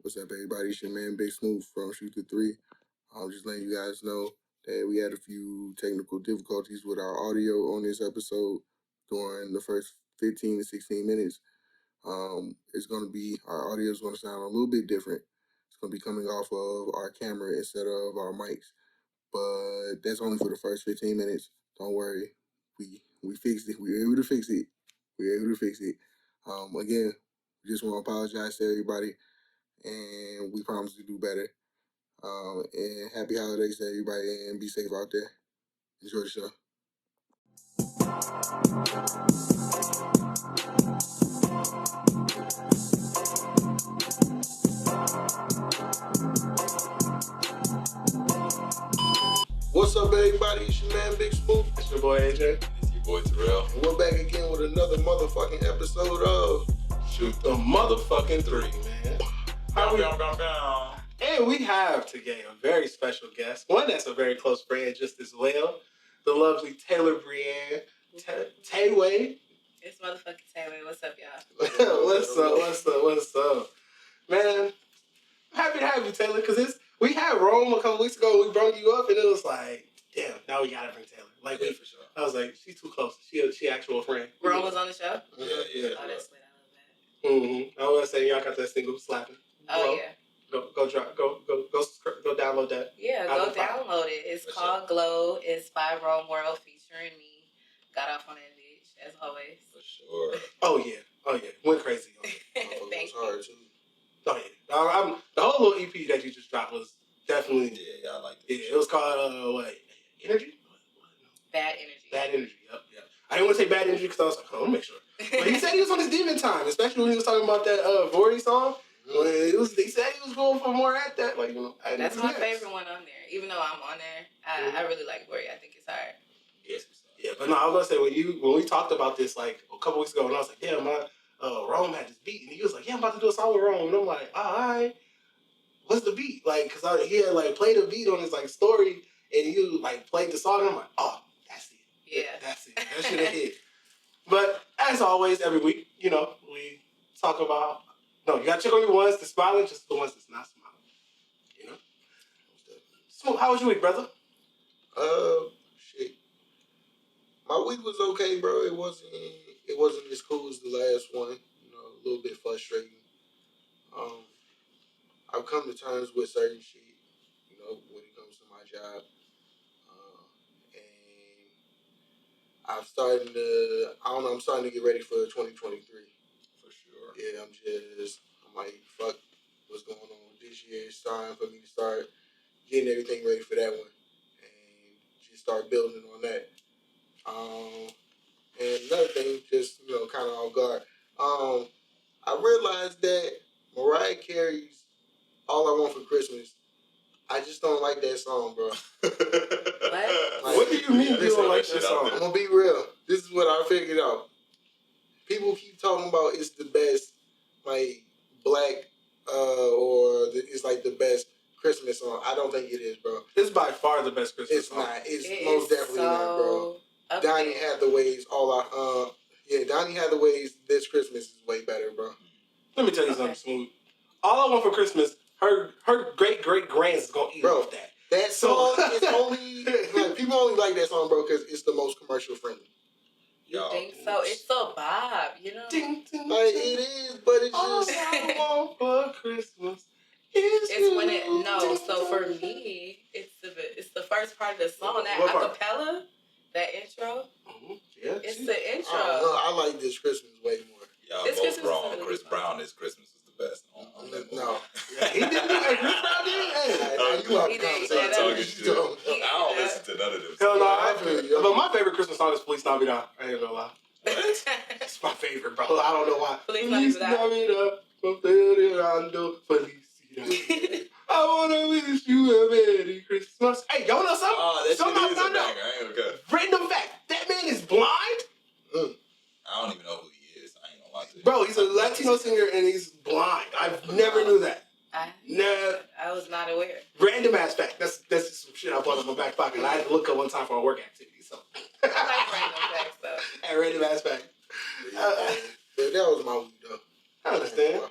What's up, everybody? It's your man, Big Smoot from Shoot Da Thr33. I'm just letting you guys know that we had a few technical difficulties with our audio on this episode during the first 15 to 16 minutes. It's going to be, our audio is going to sound a little bit different. It's going to be coming off of our camera instead of our mics. But that's only for the first 15 minutes. Don't worry. We fixed it. We were able to fix it. Again, we just want to apologize to everybody. And we promise to do better. And happy holidays to everybody, and be safe out there. Enjoy the show. What's up, everybody? It's your man, Big Smoot. It's your boy, AJ. It's your boy, Terrell. And we're back again with another motherfucking episode of Shoot the motherfucking three, man. And we have today a very special guest, one that's a very close friend just as well, the lovely Tailor Briann Tayway. It's motherfucking Tayway. What's up, y'all? What's up? Man, I'm happy to have you, Taylor, because we had Rome a couple weeks ago. We brought you up, and it was like, damn, now we gotta bring Taylor. Like, yeah, for sure. I was like, she's too close. She actual friend. Rome was on the show? Yeah. Oh, that's lit. I love that. I was saying, y'all got that single slapping. Oh, yeah. Go download that. Yeah, go download it. It's called Glow. It's by Rome World featuring me. Got off on that bitch, as always. For sure. Oh yeah. Went crazy on it. Thank you. hard, too. Oh yeah. The whole little EP that you just dropped was definitely. Yeah, I like that. Yeah, it was called what? Energy? Bad Energy. Bad Energy. Yep. I didn't want to say Bad Energy because I was like, oh, I'll make sure. But he said he was on his demon time, especially when he was talking about that Vorty song. He said he was going for more at that, like, you know. That's my favorite one on there. Even though I'm on there, I really like Vorty. I think it's hard. Yes. Yeah, but no, I was gonna say when we talked about this like a couple weeks ago, and I was like, damn, my Rome had this beat, and he was like, yeah, I'm about to do a song with Rome, and I'm like, all right, what's the beat? Like, cause he had like played a beat on his like story, and you like played the song, and I'm like, oh, that's it. Yeah, that's it. That should have hit. But as always, every week, you know, we talk about. No, you gotta check on your ones that's smiling, just the ones that's not smiling. You know? So, how was your week, brother? Shit. My week was okay, bro. It wasn't as cool as the last one. You know, a little bit frustrating. I've come to terms with certain shit, you know, when it comes to my job. And I'm starting to get ready for 2023. Yeah, I'm like, fuck what's going on this year. It's time for me to start getting everything ready for that one and just start building on that. And another thing, just, you know, kind of off guard, I realized that Mariah Carey's All I Want for Christmas, I just don't like that song, bro. What do you mean you don't like that song? I'm going to be real. This is what I figured out. People keep talking about it's the best, like, black, it's like the best Christmas song. I don't think it is, bro. It's by far the best Christmas song. It's most definitely not, bro. Donny Hathaway's Donny Hathaway's This Christmas is way better, bro. Let me tell you something, Smooth. All I Want for Christmas, her great-great-grands is going to eat off that. That song is only, like, people only like that song, bro, because it's the most commercial friendly. You think so? It's so Bob, you know? Like, it is, but it's all just... All I Want for Christmas it's when it... No, so for me, it's the first part of the song, that acapella, that intro. Mm-hmm. Yeah, it's the intro. I like This Christmas way more. Y'all both wrong. Chris Brown, This Christmas is the best. No. He didn't do that. Chris Brown did? I don't listen to none of this. Hell no, but my favorite Christmas song is Feliz Navidad. I ain't gonna lie. It's my favorite, bro. I don't know why. Feliz Navidad. I wanna wish you a Merry Christmas. Hey, y'all know something? Oh, that shit is a banger. I ain't okay. Random fact. That man is blind? I don't even know who he is. I ain't gonna lie to you. Bro, he's a Latino singer and he's blind. I never knew that. I was not aware. Random ass fact. That's just some shit I bought in my back pocket. I had to look up one time for a work activity. So I like random facts though. And random ass fact. That was my week though. I understand.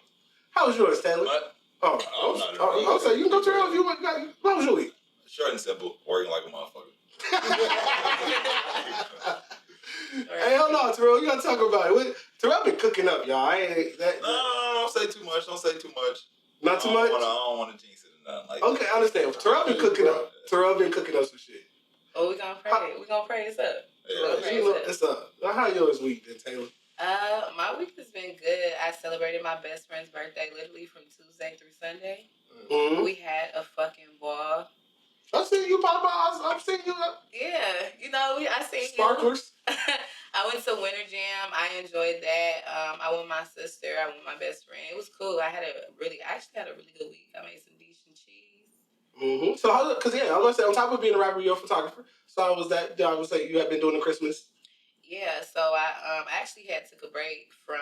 How was yours, Taylor? What? I'll say you can go Terrell if you want. What was your week? Short and simple, working like a motherfucker. Hell no, Terrell, you gotta talk about it. Terrell been cooking up, y'all. Don't say too much. Don't say too much. Not too much? I don't want to jinx it or nothing like that. Okay, I understand. Terrell been cooking up. Terrell been cooking up some shit. Oh, we gonna pray. We gonna pray this up. Yeah, it's up. How yours week been, Taylor? My week has been good. I celebrated my best friend's birthday literally from Tuesday through Sunday. Mm-hmm. We had a fucking ball. I seen you pop out. I've seen you. Yeah, I seen Sparklers. I went to Winter Jam. I enjoyed that. I went with my sister. I went with my best friend. It was cool. I actually had a really good week. I made some decent cheese. Mm-hmm. So, I was gonna say, on top of being a rapper, you're a photographer. So, I would say you have been doing the Christmas. Yeah. So I actually took a break from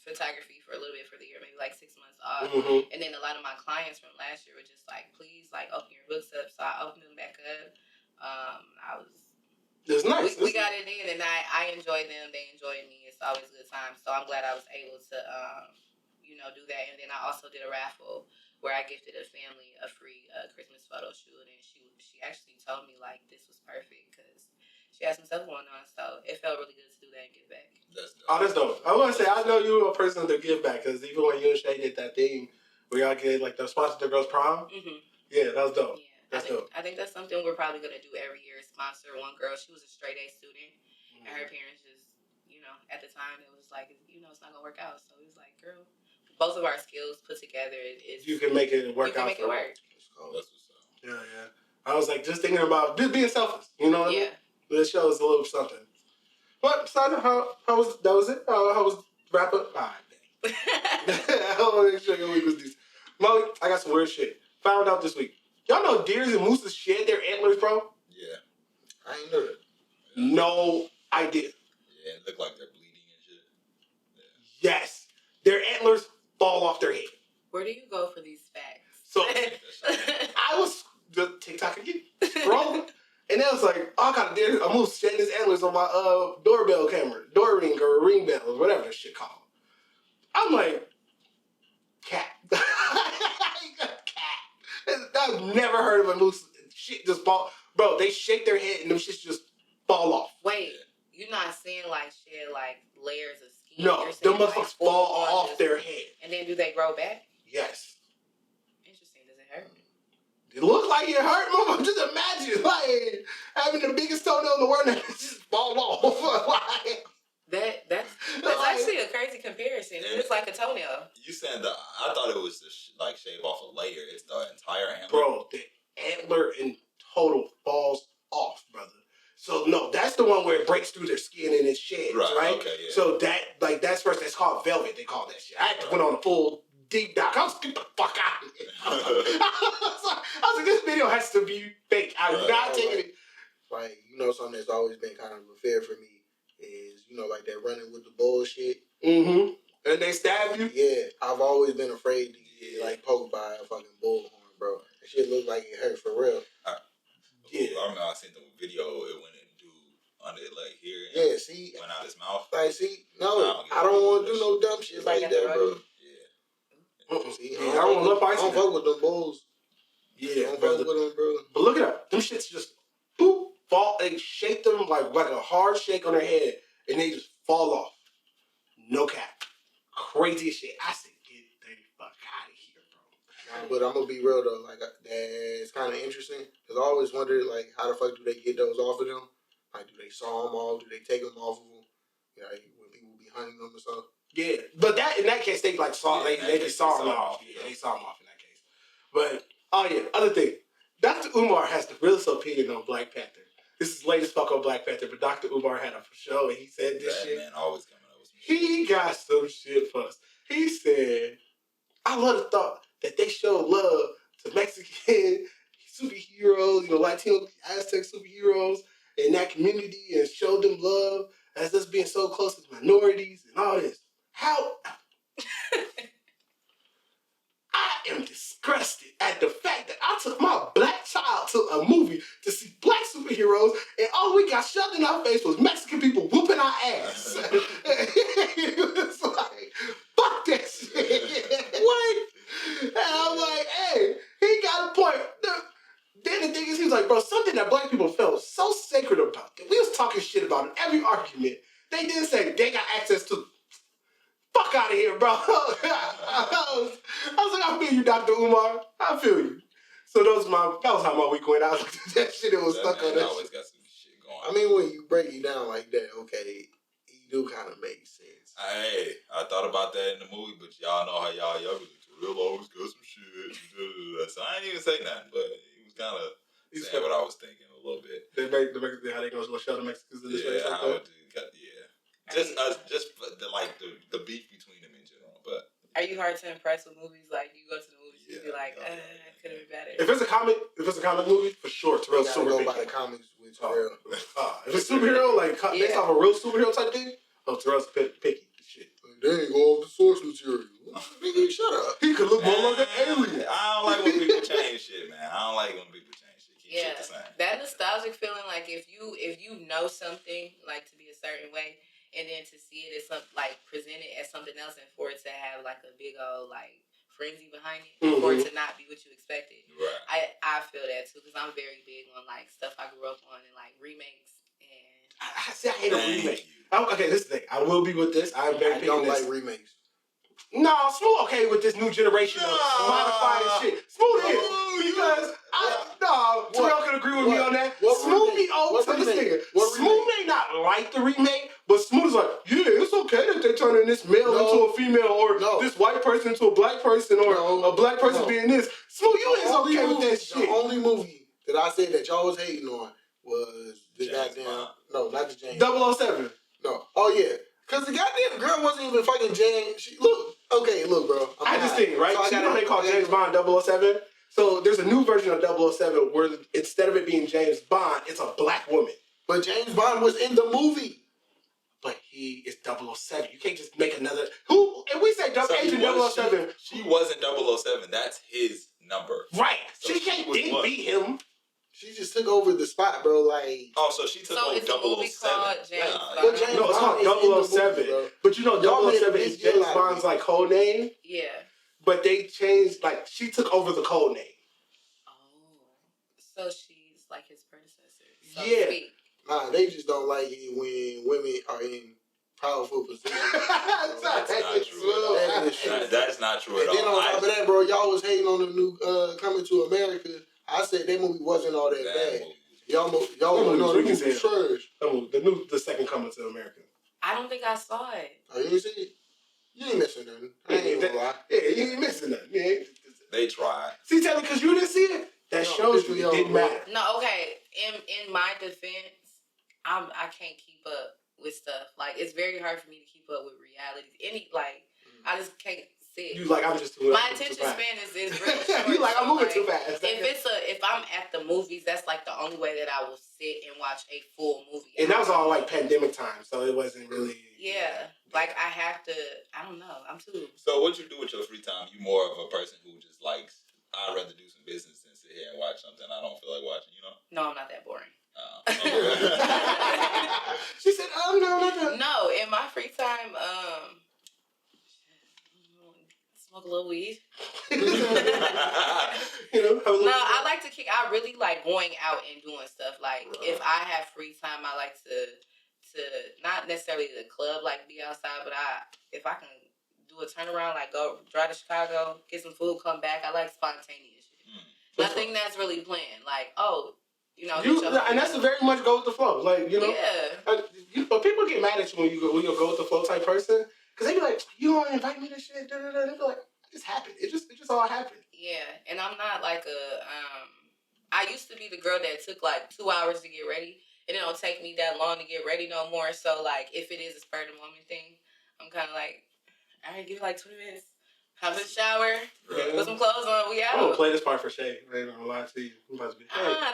photography for a little bit for the year, maybe like 6 months off. Mm-hmm. And then a lot of my clients from last year were just like, please, like, open your books up. So I opened them back up. It's nice. We got it in, and I enjoyed them. They enjoyed me. It's always a good time. So I'm glad I was able to, do that. And then I also did a raffle where I gifted a family a free Christmas photo shoot, and she actually told me like this was perfect because she had some stuff going on. So it felt really good to do that and give back. That's dope. I want to say I know you're a person to give back because even when you and Shay did that thing where y'all get like the sponsor the girls' prom, yeah, that was dope. Yeah, I think that's something we're probably gonna do every year. Sponsor one girl. She was a straight A student, and her parents just, at the time it was like, it's not gonna work out. So it was like, girl, both of our skills put together, you can make it work out. You can make it work. That's what's up. Yeah. I was like just thinking about just being selfish. You know what I mean? This show is a little something. But Sana, how was that? Was it? How was wrap up? All right, I want to make sure your week was decent. Molly, I got some weird shit. Found out this week. Y'all know deers and mooses shed their antlers, bro? Yeah. I ain't know that. No idea. Yeah, it looked like they're bleeding and shit. Yeah. Yes. Their antlers fall off their head. Where do you go for these facts? So I was the TikTok again, scrolling, and it was like, oh, I got a deer. I'm shedding his antlers on my doorbell camera, door ring or ring bell or whatever that shit called. I'm like, cat. I've never heard of a moose. Shit just fall. Bro, they shake their head and them shits just fall off. Wait, you're not saying like shed like layers of skin? No, them motherfuckers fall off their head. And then do they grow back? Yes. Interesting. Does it hurt? It looked like it hurt, mama. Just imagine like having the biggest toenail in the world and it just fall off. That's actually a crazy comparison. It's like a toenail. You saying that? I thought it was to shave off a layer. It's the entire antler. Bro, the antler in total falls off, brother. So no, that's the one where it breaks through their skin and it sheds, right? Okay, yeah. So that's first. That's called velvet. They call that shit. I had to went on a full deep dive. I was get the fuck out of here. I was like, this video has to be fake. I'm not taking it. Like, something that's always been kind of a fear for me is, like that running with the bullshit. Mm-hmm. And they stab you? Yeah. I've always been afraid to get, poked by a fucking bullhorn, bro. That shit looked like it hurt for real. I remember I seen the video, it went into under like here. Yeah, see? Went out his mouth. Like, see? No, I don't want to do no dumb shit like that, bro. Yeah. See, I don't want to I don't fuck with them bulls. Yeah, I don't fuck with them, bro. But look at that. Them shits just, boop, fall. They shake them like a hard shake on their head, and they just fall off. No cap. Crazy shit. I said, get the fuck out of here, bro. But I'm going to be real, though. Like, it's kind of interesting. Because I always wondered, like, how the fuck do they get those off of them? Like, do they saw them off? Do they take them off of them? When people be hunting them or something? Yeah. But in that case, they, like, saw, they just saw them off. Yeah, they saw them off in that case. But, oh, yeah, other thing. Dr. Umar has the realest opinion on Black Panther. This is latest fuck on Black Panther, but Dr. Umar had a show and he said this shit. Man, always coming up with some shit. He got some shit for us. He said, I love the thought that they show love to Mexican superheroes, Latino, Aztec superheroes in that community and show them love as us being so close to minorities and all this. How? I am disgusted at the fact that I took my black child to a movie to see black superheroes and all we got shoved in our face was Mexican people whooping our ass. It was like, fuck that shit. What? something that black people felt so sacred about. That we was talking shit about in every argument. They did say they got access to. Fuck out of here, bro. I was like, I feel you, Dr. Umar. I feel you. So that was how my week went. I was like, that shit, it was stuck on that always shit. got some shit going. I mean, when you break it down like that, okay, you do kind of make sense. Hey, I thought about that in the movie, but y'all know how y'all be like, Terrell always got some shit. So I ain't even say nothing, but he was kind of saying what I was thinking a little bit. They make how they gonna show the Mexicans in this race like that? Just the beef between them in general. But are you hard to impress with movies? Like you go to the movies, you be like, could have been better. If it's a comic movie, for sure, Terrell's super go big. by the comics with Terrell. If it's superhero, like based off a real superhero type thing, Terrell's picky. Shit. They ain't go off the source material. Nigga, shut up. He could look more like an alien. I don't like when people change shit, man. I don't like when people change shit. Keep shit the same. That nostalgic feeling, like if you know something like to be a certain way, and then to see it as something like presented as something else, and for it to have like a big old like frenzy behind it, for it to not be what you expected. Right. I feel that too, because I'm very big on like stuff I grew up on and like remakes. And I hate a remake. Okay, this is the thing. I will be with this. I don't like remakes. No, Smoot okay with this new generation of modified shit. Smoot is. Because, Terrell could agree with me on that. Smoot be old to this nigga. Smoot may not like the remake, but Smoot is like, yeah, it's okay that they turning this male into a female or this white person into a black person or a black person being this. Smoot, you is okay with that shit. The only movie that I said that y'all was hating on was the goddamn... No, not the James. 007. No. Oh, yeah. Because the goddamn girl wasn't even fucking James. Look, bro. I just think, right? So you know they call James Bond 007? So there's a new version of 007 where instead of it being James Bond, it's a black woman. But James Bond was in the movie. But he is 007. You can't just make another... If we say Agent 007... She wasn't 007. That's his number. Right. So she didn't beat him. She just took over the spot, bro. Like, so she took over 007. Called James Bond. No, it's called 007. Movie, but you know, 007 is James Bond's like code name. Yeah. But they changed, like, she took over the code name. So she's like his predecessor. So Nah, they just don't like it when women are in powerful positions. That's not true at all. And then on top of that, bro, y'all was hating on the new Coming to America. I said that movie wasn't all that bad. Y'all know the movie trash. The second Coming to America. I don't think I saw it. Oh, you didn't see it? You ain't missing nothing. I ain't gonna lie. Yeah, you ain't missing nothing. They tried. See, Taylor, because you didn't see it, that shows you it didn't matter. No, okay. In my defense, I can't keep up with stuff. Like, it's very hard for me to keep up with reality. I just can't sit. You like, I'm just too my attention span is really short. You like, I'm moving too fast. If I'm at the movies, that's like the only way that I will sit and watch a full movie. And that was all like pandemic time, so it wasn't really. Yeah, like I have to. I don't know. I'm too. So what you do with your free time? You more of a person who just likes. I'd rather do some business than sit here and watch something I don't feel like watching. You know? No, I'm not that boring. She said, "Oh no, not that." No, in my free time, smoke a little weed. I like to kick. I really like going out and doing stuff. Like if I have free time, I like to not necessarily the club, like be outside, but if I can do a turnaround, like go drive to Chicago, get some food, come back. I like spontaneous shit. Nothing that's really planned. Like and that's a very much go with the flow. Like but people get mad at you when you go with the flow type person. Because they be like, you don't invite me to shit, da da da. They be like, it just happened. It just all happened. Yeah, and I'm not like I used to be the girl that took like 2 hours to get ready. And it don't take me that long to get ready no more. So like, if it is a spur of the moment thing, I'm kind of like, all right, give me like 20 minutes. Hop in the shower, put some clothes on, we out. I'm gonna play this part for Shay. I ain't gonna lie to you. I'm about to be.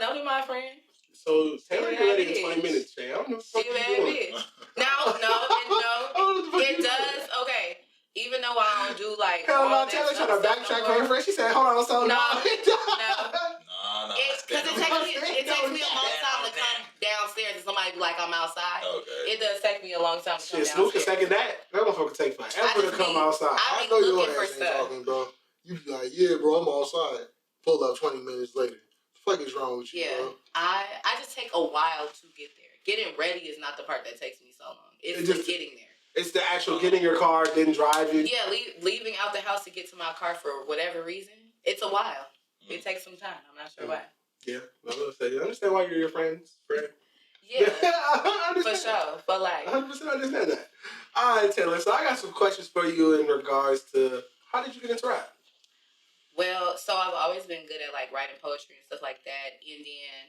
Don't be my friend. So Taylor get ready in 20 minutes, Shay. I don't know what the fuck you doing. No. It does. Okay. Even though I don't do like. Hell no, Taylor trying to backtrack for her friend. She said, hold on, so no. Because it takes me a long time to come downstairs and somebody be like, I'm outside. Okay. It does take me a long time to come downstairs. Smoot can second that. That motherfucker take forever to come outside. I know your ass ain't talking, bro. You be like, yeah, bro, I'm outside. Pull up 20 minutes later. What the fuck is wrong with you, bro? I just take a while to get there. Getting ready is not the part that takes me so long. It's just getting there. It's the actual getting your car, then driving. Yeah, leaving out the house to get to my car for whatever reason. It's a while. It takes some time. I'm not sure why. Yeah, I understand why you're your friend's friend. Yeah, I for sure, for life. 100% understand that. All right, Taylor. So I got some questions for you in regards to how did you get into rap? Well, so I've always been good at like writing poetry and stuff like that. And then,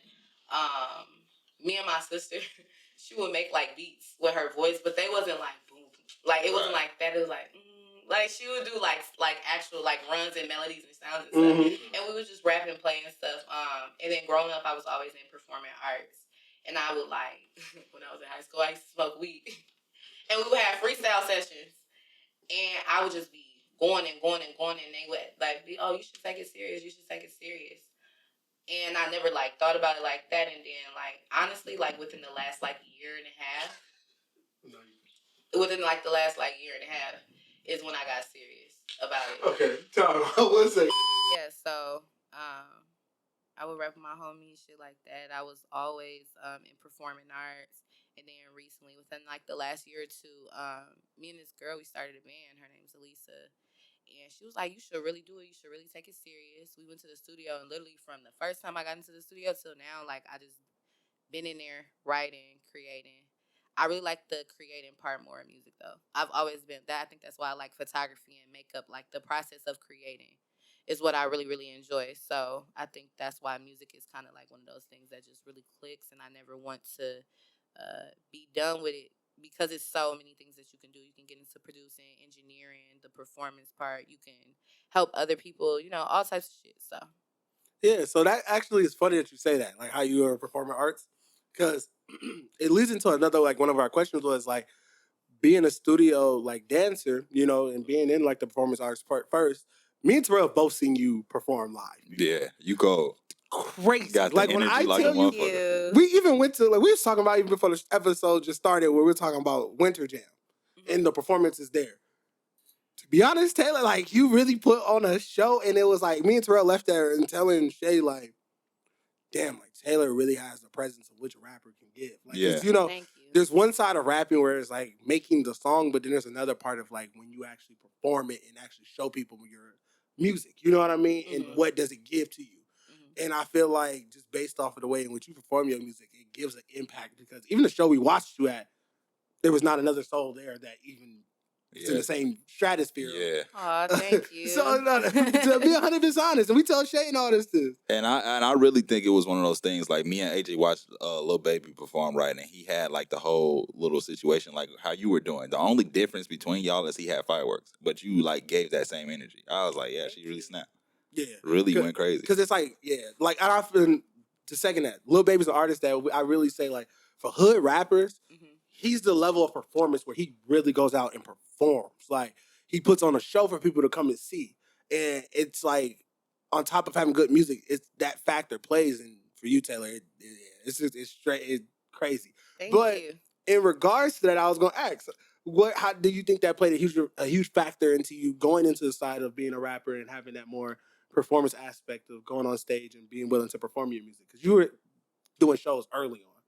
me and my sister, she would make like beats with her voice, but they wasn't like boom, like it wasn't like that. It was like she would do like actual like runs and melodies and sounds and stuff. Mm-hmm. And we would just rap and play and stuff. And then growing up, I was always in performing arts, and I would like when I was in high school, I used to smoke weed, and we would have freestyle sessions, and I would just be going and going and going, and they would like be, oh, you should take it serious. You should take it serious. And I never like thought about it like that. And then like honestly, like within the last like year and a half, is when I got serious about it. Okay, tell me, one second. Yeah, so I would rap with my homies, shit like that. I was always in performing arts. And then recently, within like the last year or two, me and this girl, we started a band. Her name's Elisa. And she was like, you should really do it. You should really take it serious. We went to the studio, and literally from the first time I got into the studio till now, like I just been in there writing, creating. I really like the creating part more in music, though. I've always been that. I think that's why I like photography and makeup. Like the process of creating is what I really, really enjoy. So I think that's why music is kind of like one of those things that just really clicks, and I never want to be done with it. Because it's so many things that you can do. You can get into producing, engineering, the performance part. You can help other people, all types of shit. So, yeah. So that actually is funny that you say that, like how you are performing arts, because it leads into another, like one of our questions was like being a studio like dancer, and being in like the performance arts part first. Me and Terrell both seen you perform live. Yeah, you go. Crazy. Got like the when energy I like tell a you, motherfucker. we even went to, like, we was talking about even before the episode just started, where we were talking about Winter Jam, and the performances there. To be honest, Taylor, like, you really put on a show, and it was like, me and Terrell left there and telling Shay, like, damn, like, Taylor really has the presence of which a rapper can give. Like, Yeah. Thank you. There's one side of rapping where it's like making the song, but then there's another part of like when you actually perform it and actually show people your music. You know what I mean? And what does it give to you? And I feel like just based off of the way in which you perform your music, it gives an impact, because even the show we watched you at, there was not another soul there that even is in the same stratosphere. Yeah. Aw, thank you. So to be 100% honest, and we tell Shay and all this too. And I really think it was one of those things, like me and AJ watched Lil Baby perform, right, and he had like the whole little situation like how you were doing. The only difference between y'all is he had fireworks, but you like gave that same energy. I was like, yeah, she really snapped. Yeah. Really went crazy. Because it's like, like I often, to second that, Lil Baby's an artist that I really say, like, for hood rappers, he's the level of performance where he really goes out and performs. Like, he puts on a show for people to come and see. And it's like, on top of having good music, it's that factor plays. And for you, Taylor, it's crazy. Thank you. In regards to that, I was going to ask, how do you think that played a huge factor into you going into the side of being a rapper and having that more performance aspect of going on stage and being willing to perform your music? Because you were doing shows early on.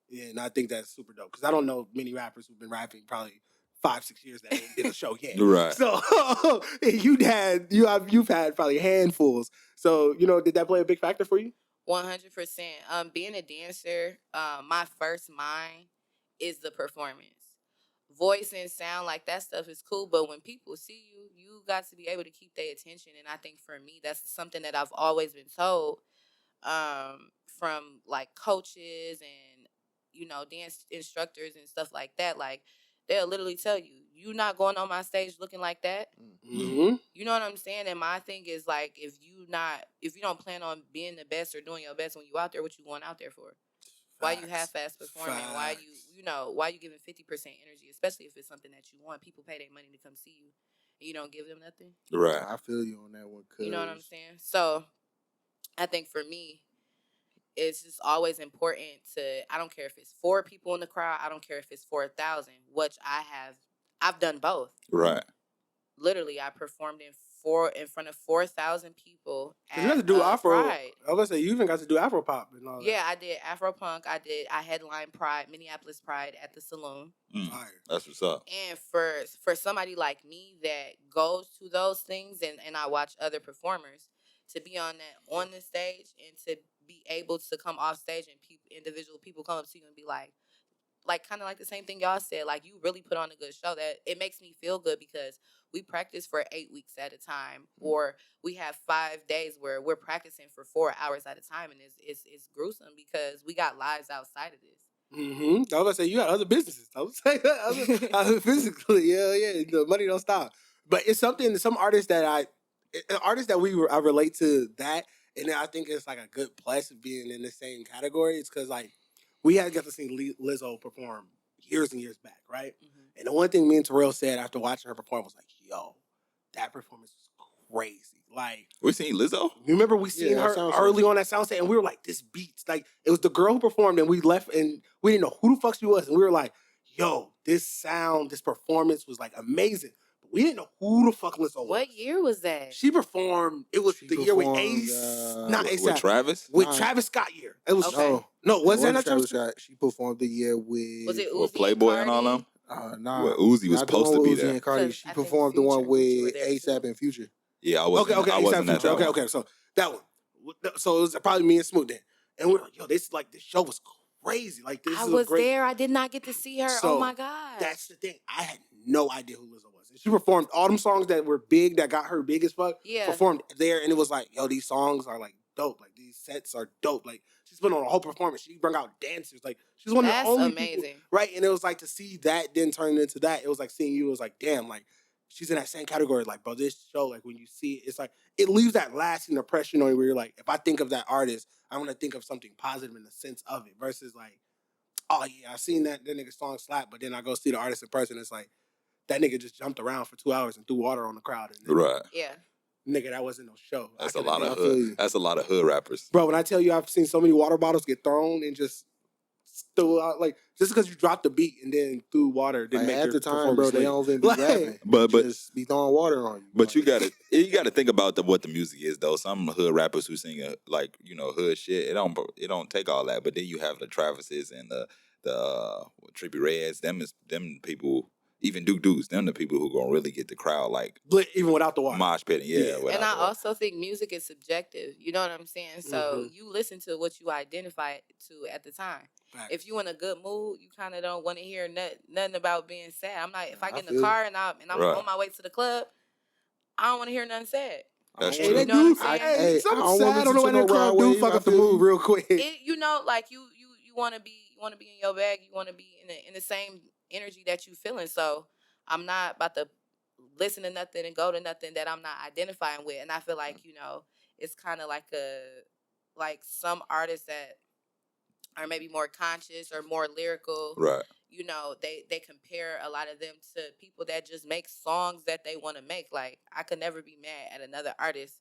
Yeah, and I think that's super dope. Because I don't know many rappers who've been rapping probably 5-6 years that ain't did a show yet. Right. So you've had probably handfuls. So, did that play a big factor for you? 100%. Being a dancer, my first mind is the performance. Voice and sound, like that stuff is cool, but when people see you, you got to be able to keep their attention. And I think for me, that's something that I've always been told from like coaches and dance instructors and stuff like that. Like, they'll literally tell you, you're not going on my stage looking like that. You know what I'm saying? And my thing is, like, if you don't plan on being the best or doing your best when you out there, what you going out there for? Why you half-ass performing? Why why you giving 50% energy, especially if it's something that you want? People pay their money to come see you, and you don't give them nothing. Right. I feel you on that one. You know what I'm saying? So I think for me, it's just always important I don't care if it's 4 people in the crowd. I don't care if it's 4,000, which I've done both. Right. Literally, I performed in in front of 4,000 people You got to at do Afro. Pride. I was gonna say you even got to do Afro pop and all that. Yeah, I did Afro Punk. I headlined Pride, Minneapolis Pride at the Saloon. Fire. That's what's up. And for somebody like me that goes to those things and I watch other performers, to be on the stage and to be able to come off stage and individual people come up to you and be like kind of like the same thing y'all said, like you really put on a good show, that it makes me feel good because we practice for 8 weeks at a time, or we have 5 days where we're practicing for 4 hours at a time, and it's gruesome because we got lives outside of this. I was gonna say you got other businesses. I was saying other physically, yeah. The money don't stop. But it's something. Some artists that I relate to that, and I think it's like a good plus of being in the same category. It's because like we had got to see Lizzo perform years and years back, right? Mm-hmm. And the one thing me and Terrell said after watching her perform was like, "Yo, that performance was crazy." Like we seen Lizzo. You remember we seen her early on that soundset, and we were like, "This beats." Like it was the girl who performed, and we left, and we didn't know who the fuck she was, and we were like, "Yo, this performance was like amazing." But we didn't know who the fuck Lizzo was. What year was that? She performed. It was the year with not ASAP. With Travis. With Travis Scott year. It was no. Was that not Travis Scott? She performed the year with. Was it Uzi Playboy and all them? Nah. Well, Uzi was supposed to be there. And Cardi. She performed the one with ASAP and Future. Yeah, I wasn't. Okay. I wasn't at that one. Okay. So that one. So it was probably me and Smoot then, and we're like, "Yo, this show was crazy. Like this." I was there. I did not get to see her. So, oh my god. That's the thing. I had no idea who Lizzo was. And she performed all them songs that were big, that got her big as fuck. Yeah. Performed there, and it was like, "Yo, these songs are like dope. Like these sets are dope. Like she's been on a whole performance. She brought out dancers. Like she's one of the only people, right?" And it was like to see that then turn into that. It was like seeing you. It was like, damn, like. She's in that same category, like, bro, this show, like, when you see it, it's like, it leaves that lasting impression on you where you're like, if I think of that artist, I'm going to think of something positive in the sense of it versus like, oh, yeah, I seen that nigga song slap, but then I go see the artist in person, it's like, that nigga just jumped around for 2 hours and threw water on the crowd. And then, right. Yeah. Nigga, that wasn't no show. That's a lot of hood. That's a lot of hood rappers. Bro, when I tell you I've seen so many water bottles get thrown and just threw out, like, just because you dropped the beat and then threw water didn't make at the time, bro, late. they don't even be rapping. But just be throwing water on you. But you gotta think about what the music is though. Some hood rappers who sing hood shit, it don't take all that. But then you have the Travises and the Trippie Reds. Them people. Even Dudes, them the people who gonna really get the crowd like even without the water. Mosh pitting, yeah. And I also think music is subjective. You know what I'm saying? So you listen to what you identify to at the time. Right. If you in a good mood, you kind of don't want to hear nothing about being sad. I'm not. If I get in the car and I'm right. on my way to the club, I don't want to hear nothing sad. That's true. You know what I'm saying? Something sad on the way to the club. Do fuck up the mood real quick. You want to be in your bag. You want to be in the same energy that you feeling. So I'm not about to listen to nothing and go to nothing that I'm not identifying with. And I feel like, it's kind of like some artists that are maybe more conscious or more lyrical. Right. They compare a lot of them to people that just make songs that they want to make. Like, I could never be mad at another artist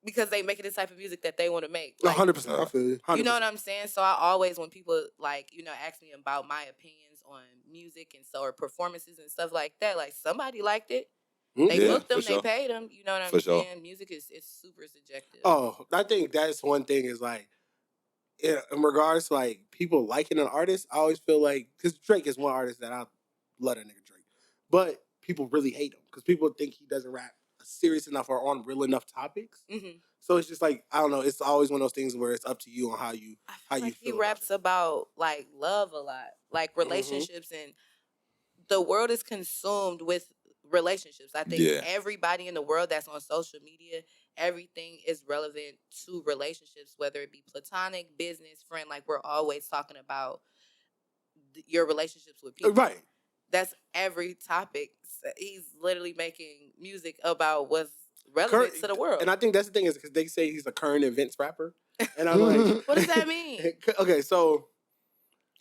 because they making the type of music that they want to make. Like, 100%. I feel you. 100%. You know what I'm saying? So I always, when people ask me about my opinions on music and or performances and stuff like that, like somebody liked it. They booked them, they paid them. You know what I'm saying? Sure. Music is super subjective. Oh, I think that's one thing is like, in regards to like people liking an artist, I always feel like, because Drake is one artist that I love that nigga Drake, but people really hate him because people think he doesn't rap serious enough or on real enough topics. Mm-hmm. So it's just like, I don't know, it's always one of those things where it's up to you on how you feel. He raps about like love a lot, like relationships, and the world is consumed with relationships. I think everybody in the world that's on social media, everything is relevant to relationships, whether it be platonic, business, friend. Like, we're always talking about your relationships with people. Right. That's every topic. He's literally making music about what's relevant to the world. And I think that's the thing is because they say he's a current events rapper. And I'm like, what does that mean? Okay, so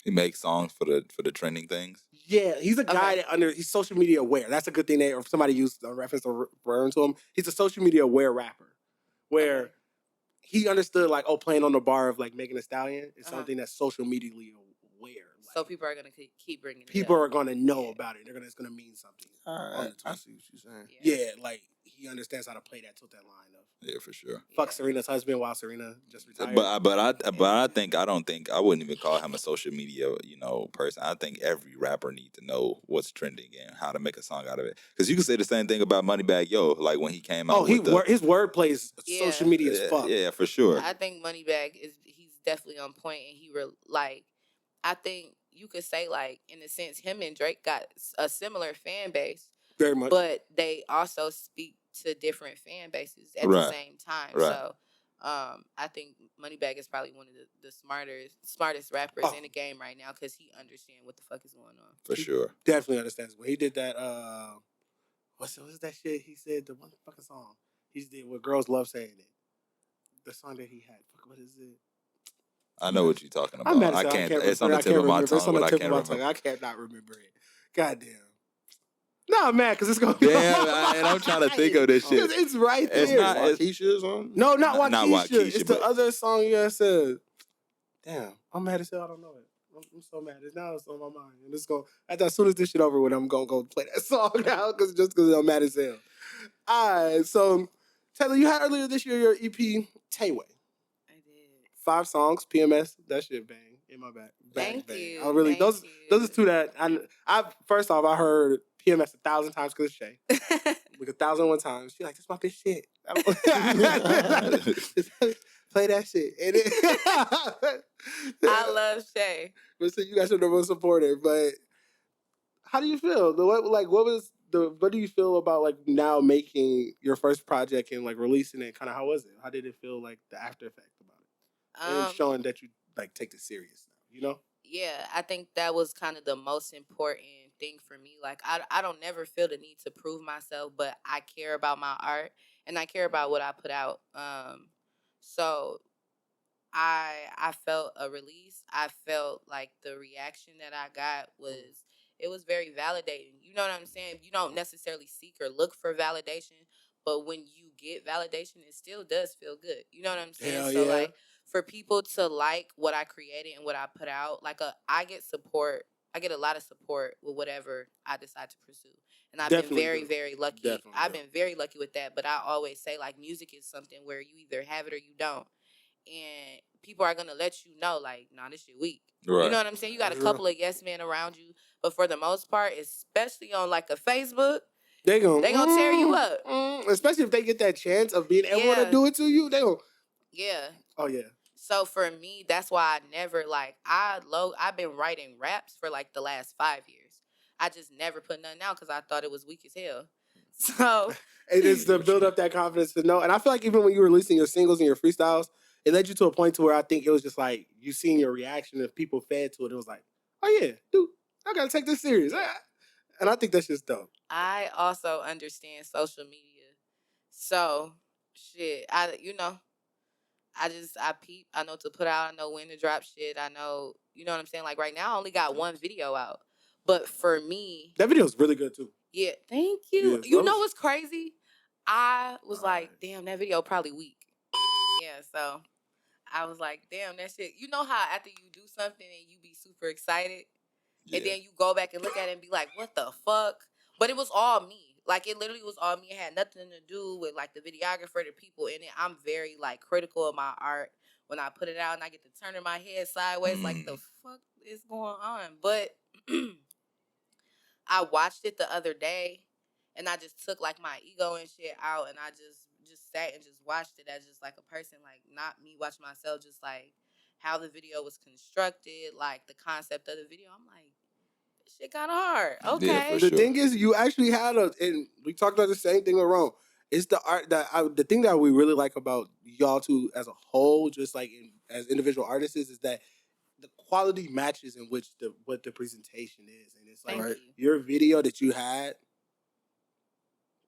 he makes songs for the trending things. Yeah, he's a guy that he's social media aware. That's a good thing that if somebody used a reference or referring to him, he's a social media aware rapper. Where he understood like, playing on the bar of like Megan Thee Stallion is something that's social media aware. So people are gonna keep bringing it People up. are gonna know about it. It's gonna mean something. I see what you're saying. Yeah, like he understands how to play that tilt that line of. Yeah, for sure. Fuck Serena's husband while Serena just retired. But I wouldn't even call him a social media, person. I think every rapper needs to know what's trending and how to make a song out of it. Because you can say the same thing about Moneybagg Yo, like when he came out. His wordplay is social media as fuck. Yeah, for sure. I think Moneybagg he's definitely on point, and I think you could say like in a sense him and Drake got a similar fan base. Very much. But they also speak to different fan bases at the same time. Right. So I think Moneybagg is probably one of the smartest rappers in the game right now because he understands what the fuck is going on. For sure. Definitely understands. When he did that, what's that shit? He said the one fucking song. He did what girls love saying it. The song that he had. What is it? I know what you're talking about. I can't. It's on the tip of my tongue, but I can't remember. I cannot remember it. Goddamn. No, man, because it's going to be. Yeah, and I'm trying to think of this shit. It's right there. It's not Waukesha's on? No, not Waukesha. Not Waukesha, It's the other song you guys said. Damn, I'm mad as hell. I don't know it. I'm so mad. It's on my mind. And it's going. As soon as this shit over with, I'm going to go play that song now because I'm mad as hell. All right, so Taylor, you had earlier this year your EP Tayway. I did. 5 songs, PMS. That shit bang in my back. Thank you. I really those are two that I first off I heard PMS 1,000 times because of Shay. Like 1,001 times. She's like, this is my bitch shit. Play that shit. I love Shay. But so you guys are the most supportive. But how do you feel? What do you feel about like now making your first project and like releasing it? Kind of how was it? How did it feel like the after effect about it? And showing that you like take this serious now, you know? Yeah, I think that was kind of the most important thing for me. Like, I don't never feel the need to prove myself, but I care about my art and I care about what I put out. So I felt a release. I felt like the reaction that I got was very validating. You know what I'm saying? You don't necessarily seek or look for validation, but when you get validation, it still does feel good. You know what I'm saying? Hell so yeah. like for people to like what I created and what I put out, I get support. I get a lot of support with whatever I decide to pursue. And I've been very, very lucky. I've been very lucky with that. But I always say, like, music is something where you either have it or you don't. And people are going to let you know, like, nah, this shit weak. Right. You know what I'm saying? You got a couple of yes men around you. But for the most part, especially on, like, a Facebook, they gonna tear you up. Especially if they get that chance of being able to do it to you. They gonna... Yeah. Oh, yeah. So for me, that's why I never I've been writing raps for like the last 5 years. I just never put nothing out because I thought it was weak as hell. So it is to build up that confidence to know. And I feel like even when you were releasing your singles and your freestyles, it led you to a point to where I think it was just like you seeing your reaction if people fed to it. It was like, oh yeah, dude, I gotta take this serious. And I think that's just dope. I also understand social media. So shit, I peep. I know to put out. I know when to drop shit. I know, you know what I'm saying? Like right now, I only got one video out. But for me... That video is really good too. Yeah, thank you. Yeah, you know what's crazy? I was like, damn, that video probably weak. Yeah, so I was like, damn, that shit. You know how after you do something and you be super excited? Yeah. And then you go back and look at it and be like, what the fuck? But it was all me. Like, it literally was all me. It had nothing to do with, like, the videographer, the people in it. I'm very, like, critical of my art when I put it out and I get to turn in my head sideways. Like, the fuck is going on? But I watched it the other day and I just took, like, my ego and shit out and I just sat and just watched it as just, like, a person. Like, not me watching myself, just, like, how the video was constructed, like, the concept of the video. I'm like, shit kind of hard. Okay. Yeah, the thing is, you actually had and we talked about the same thing with Rome. It's the art the thing that we really like about y'all two as a whole, just like as individual artists, is that the quality matches in which what the presentation is, and it's like your video that you had.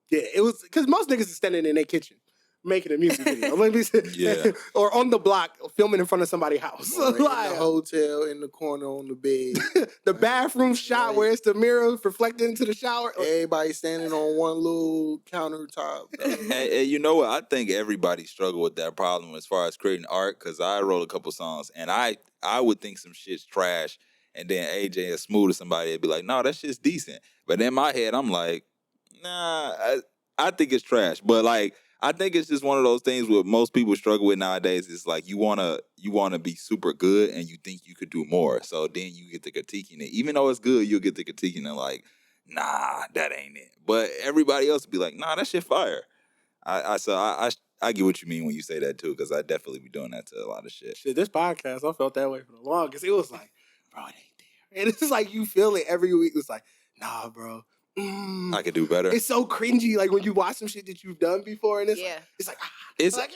Yeah, it was because most niggas is standing in their kitchen making a music video. Or on the block filming in front of somebody's house. Or in the hotel, in the corner on the bed. The bathroom shot where it's the mirror reflected into the shower. Everybody standing on one little countertop. And you know what? I think everybody struggle with that problem as far as creating art, because I wrote a couple songs and I would think some shit's trash. And then AJ or Smooth or somebody would be like, no, that shit's decent. But in my head, I'm like, nah, I think it's trash. But like, I think it's just one of those things where most people struggle with nowadays. It's like you wanna be super good and you think you could do more. So then you get to critiquing it. Even though it's good, you'll get to critiquing it like, nah, that ain't it. But everybody else will be like, nah, that shit fire. I get what you mean when you say that too, because I definitely be doing that to a lot of shit. Shit, this podcast, I felt that way for the longest. It was like, bro, it ain't there. And it's just like you feel it every week. It's like, nah, bro. I could do better. It's so cringy, like when you watch some shit that you've done before, and it's like, it's like,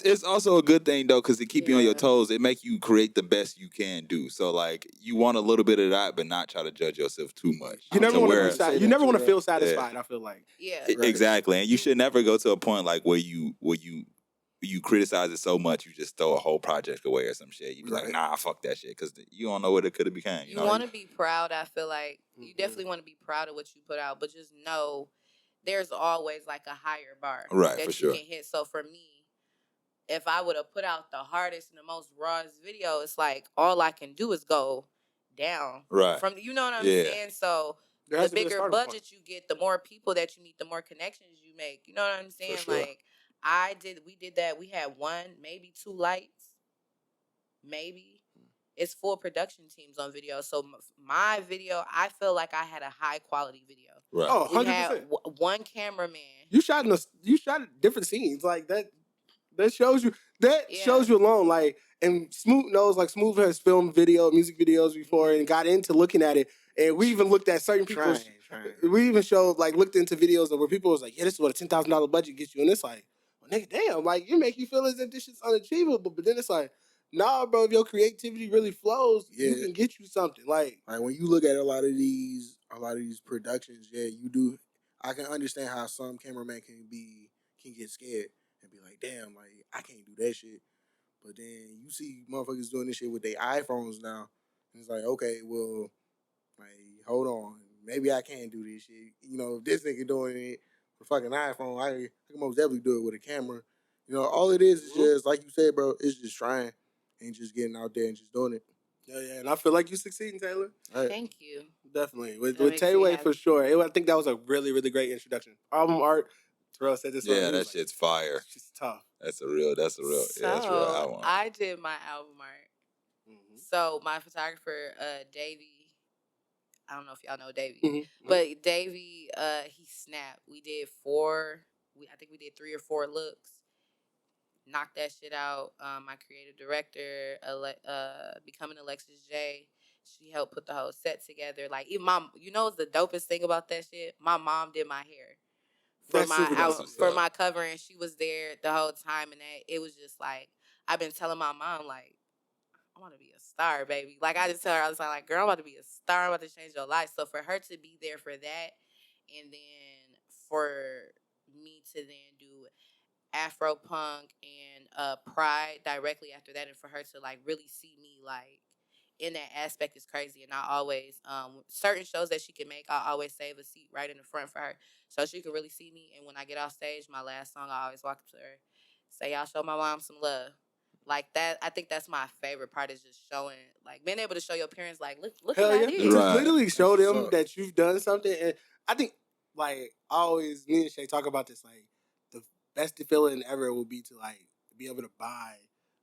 it's also a good thing though, because it keep you on your toes. It make you create the best you can do. So like, you want a little bit of that, but not try to judge yourself too much. You never want to be you never want to feel satisfied. I feel like exactly, and you should never go to a point like where you criticize it so much you just throw a whole project away or some shit. You be like, nah, fuck that shit, because you don't know what it could have become. You want to be proud. I feel like you definitely want to be proud of what you put out, but just know there's always like a higher bar that you can hit. So for me, if I would have put out the hardest and the most rawest video, it's like all I can do is go down. Right. From you know what I'm saying? So the bigger budget you get, the more people that you meet, the more connections you make. You know what I'm saying? Like we did that. We had 1, maybe 2 lights. Maybe. It's full production teams on video. So my video, I feel like I had a high quality video. Right. Oh, 100%. We had one cameraman. You shot different scenes like that. That shows you shows you alone. Like, and Smoot knows, like, Smoot has filmed music videos before and got into looking at it. And we even looked at certain people's. We even looked into videos where people was like, yeah, this is what a $10,000 budget gets you. And it's like, well, nigga, damn, like, you make you feel as if this shit's unachievable. But then it's like, nah, bro, if your creativity really flows, you can get you something. Like when you look at a lot of these productions, you do. I can understand how some cameraman can get scared and be like, damn, like, I can't do that shit. But then you see motherfuckers doing this shit with their iPhones now. And it's like, okay, well, like, hold on. Maybe I can do this shit. You know, if this nigga doing it with a fucking iPhone, I can most definitely do it with a camera. You know, all it is just, like you said, bro, it's just trying and just getting out there and just doing it. Yeah, and I feel like you succeeding, Taylor. Right. Thank you. Definitely. With Tayway, for sure. I think that was a really, really great introduction. Album art, Terrell said this. Yeah, that shit's fire. She's tough. That's a real So, that's real album. I did my album art. So my photographer, Davey, I don't know if y'all know Davey, but Davey, he snapped. We did 4. I think we did 3 or 4 looks. Knocked that shit out. My creative director, becoming Alexis J, she helped put the whole set together. Like, even you know what's the dopest thing about that shit? My mom did my hair for my cover, and she was there the whole time. And that it was just like, I've been telling my mom, like, I want to be a star, baby. Like, I just tell her all the time, like, girl, I'm about to be a star. I'm about to change your life. So for her to be there for that, and then for me to then do Afro Punk and Pride directly after that, and for her to like really see me like in that aspect is crazy. And I always certain shows that she can make, I always save a seat right in the front for her so she can really see me. And when I get off stage, my last song, I always walk up to her, say, y'all show my mom some love. Like that, I think that's my favorite part, is just showing, like, being able to show your parents, like, look what I did. Just literally show them that you've done something. And I think, like, me and Shay talk about this, like, the best feeling ever will be to, like, be able to buy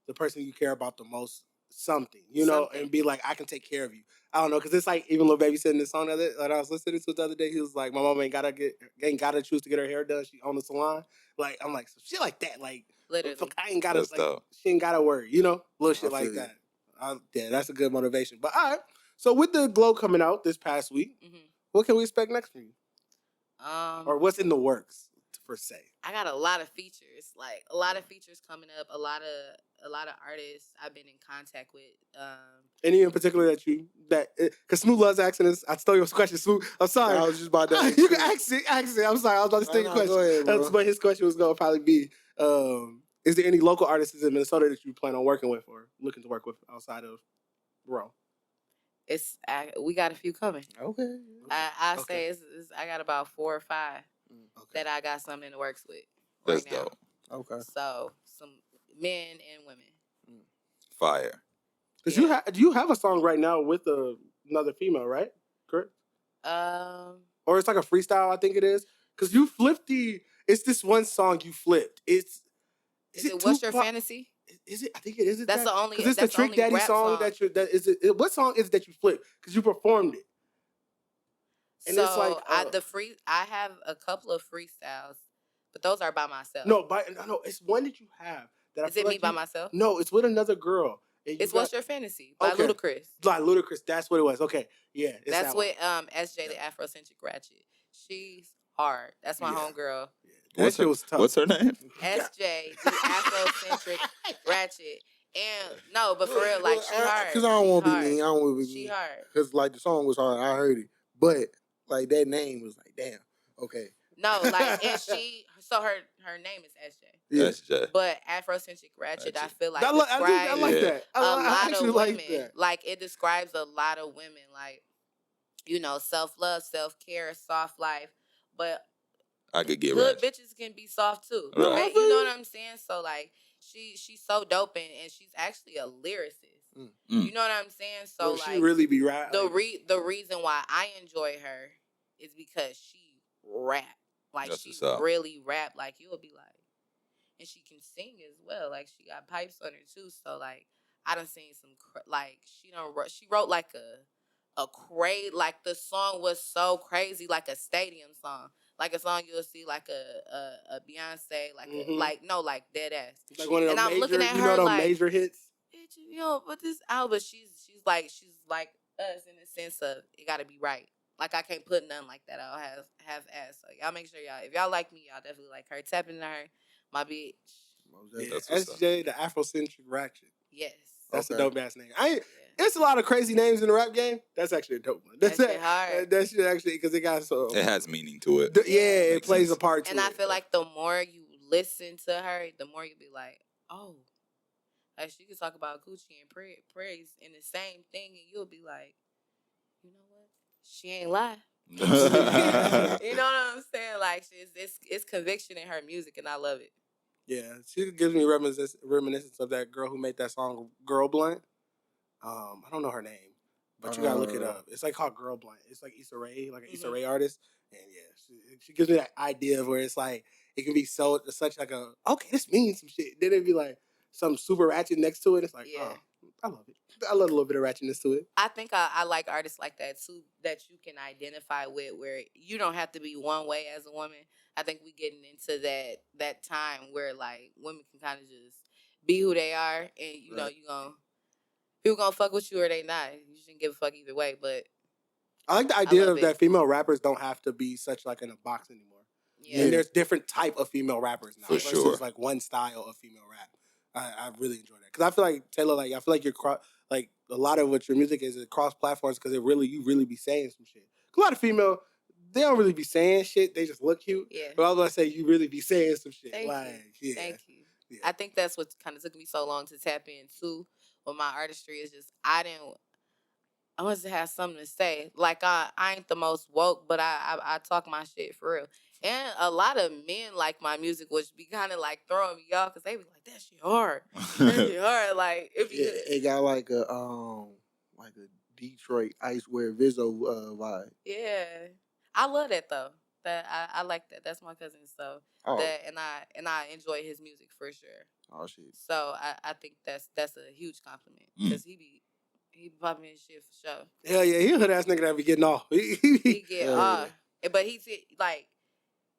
the person you care about the most something, you know, and be like, I can take care of you. I don't know, because it's like, even Lil Baby said in this song that I was listening to the other day, he was like, my mom ain't gotta choose to get her hair done. She own the salon. Like, I'm like, some shit like that, like, literally, I ain't gotta, she ain't gotta worry, you know, little shit like that. Yeah, that's a good motivation. But all right, so with the Glow coming out this past week, what can we expect next from you? Or what's in the works, per se? I got a lot of features, coming up. A lot of artists I've been in contact with. Any in particular because Smoot loves asking this. I stole your question, Smoot. I'm sorry. I was just about to. You can ask it. I'm sorry. I was about to steal your question. Go ahead, but his question was going to probably be, is there any local artists in Minnesota that you plan on working with or looking to work with outside of Bro? We got a few coming. Okay. I say I got about 4 or 5 that I got something in the works with. That's right now. dope. Okay. So some men and women. Fire. Because do you have a song right now with a another female, right? Correct. Or it's like a freestyle, I think it is. Because you flipped it's this one song you flipped. Is it What's Your Tupac? Fantasy? Is it? I think it is. That's the only. Because it's the Trick Daddy song that you. That is it. What song is it that you flipped? Because you performed it. And so it's like I have a couple of freestyles, but those are by myself. No, it's one that you have that I is feel it like me by myself? No, it's with another girl. It's What's Your Fantasy by Ludacris. By Ludacris, that's what it was. Okay, yeah, that's with SJ the Afrocentric Ratchet. She's hard. That's my homegirl. Yeah. That shit was tough. What's her name? SJ the Afrocentric Ratchet. And no, but for real, like she hard. Because I don't want to be mean. I don't want to be She mean. hard. Because like the song was hard. I heard it, but like that name was like, damn. Okay. No, like and so her name is SJ. Yeah. SJ. But Afrocentric Ratchet, I feel like I like that. A lot of women. Like that. Like it describes a lot of women, like self-love, self-care, soft life. But I could get good ratchet. bitches can be soft too. Right. Okay? You know what I'm saying? So like she's so dope and she's actually a lyricist. You know what I'm saying? So like she really be rap. The reason why I enjoy her is because she rap. Like she really rap. Like you'll be like, and she can sing as well. Like she got pipes on her too. So like I done seen some like she wrote like a crazy, like the song was so crazy, like a stadium song, like a song you'll see like a Beyonce, like like dead ass. Like one of and those I'm major, looking at her like major hits. But this album, she's like us in the sense of it got to be right. Like I can't put nothing like that out have ass. So y'all make sure if y'all like me, y'all definitely like her. Tap into her, my bitch. Yeah, SJ the Afrocentric Ratchet. Yes, that's a dope ass name. It's a lot of crazy names in the rap game. That's actually a dope one. That's hard. That shit actually because it got so. It has meaning to it. It plays a part to it. And I feel like the more you listen to her, the more you be like, oh, like she could talk about Gucci and praise in the same thing, and you'll be like, you know what? She ain't lie. You know what I'm saying? Like it's conviction in her music, and I love it. Yeah, she gives me reminiscence of that girl who made that song "Girl Blunt." I don't know her name, but you gotta look it up. It's like called "Girl Blunt." It's like Issa Rae, like an Issa Rae artist, and yeah, she gives me that idea of where it's like it can be such like a this means some shit. Then it'd be like some super ratchet next to it. It's like I love it. I love a little bit of ratchetness to it. I think I like artists like that too, that you can identify with, where you don't have to be one way as a woman. I think we getting into that time where like women can kind of just be who they are, and you know people gonna fuck with you or they not. You shouldn't give a fuck either way. But I like the idea of that female rappers don't have to be such like in a box anymore. Yeah, and there's different type of female rappers now versus like one style of female rap. I really enjoy that because I feel like Taylor, I feel like you're like a lot of what your music is cross platforms because you really be saying some shit. A lot of female, they don't really be saying shit. They just look cute. Yeah. But I was gonna say you really be saying some shit. Thank you. Thank you. Yeah. I think that's what kind of took me so long to tap into with my artistry is just I wanted to have something to say. Like I ain't the most woke, but I talk my shit for real. And a lot of men like my music, which be kind of like throwing me off because they be like, "That shit hard, that shit hard." Like it got like a Detroit Icewear Vizzo vibe. Yeah, I love that though. That I like that. That's my cousin, so that and I enjoy his music for sure. Oh shit! So I think that's a huge compliment because he be popping his shit for sure. Hell yeah, he a hood ass nigga that be getting off. He get off, but he's like.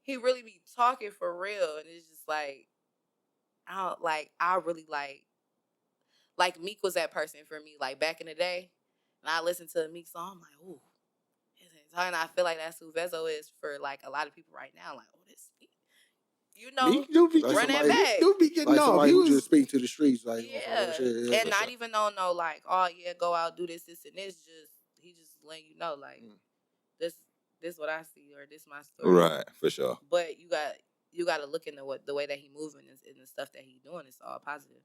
He really be talking for real, and it's just like, I really like Meek was that person for me, like back in the day, and I listened to a Meek song, I'm like, ooh, and I feel like that's who Vezzo is for like a lot of people right now, like, oh, this, Meek do be running back, Meek do be getting like off. Somebody who just speak to the streets, like and not even on no like, oh yeah, go out do this and this, he just letting you know like this what I see or this my story. Right, for sure. But you got to look into the way that he moving and the stuff that he doing is all positive.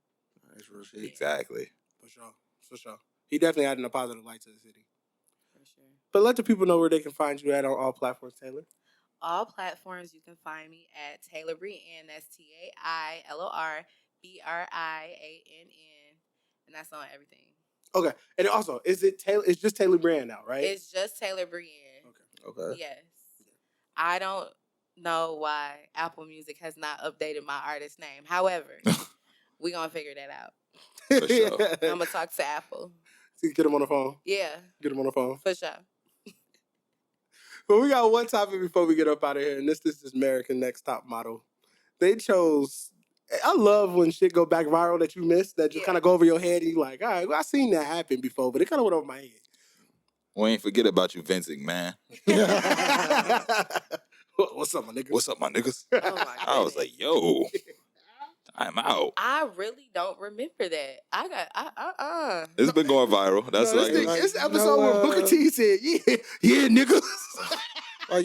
That's real shit. Exactly. For sure. He definitely adding a positive light to the city. For sure. But let the people know where they can find you at on all platforms, Taylor. All platforms you can find me at Tailor Briann. That's TailorBriann, and that's on everything. Okay, and also, is it Taylor? It's just Tailor Briann now, right? It's just Tailor Briann. Okay. Yes. I don't know why Apple Music has not updated my artist name. However, we gonna figure that out. For sure. I'm gonna talk to Apple. Get him on the phone. Yeah, Get him on the phone. for sure. But we got one topic before we get up out of here, and this is American Next Top Model. They chose. I love when shit go back viral that you missed, that just kind of go over your head, and you're like, all right, well, I seen that happen before, but it kind of went over my head. We ain't forget about you, Vincent, man. What's up, my niggas? What's up, my niggas? Oh my I was like, yo, I'm out. I really don't remember that. I got It's been going viral. That's No, like, this the episode where Booker T said, yeah, niggas.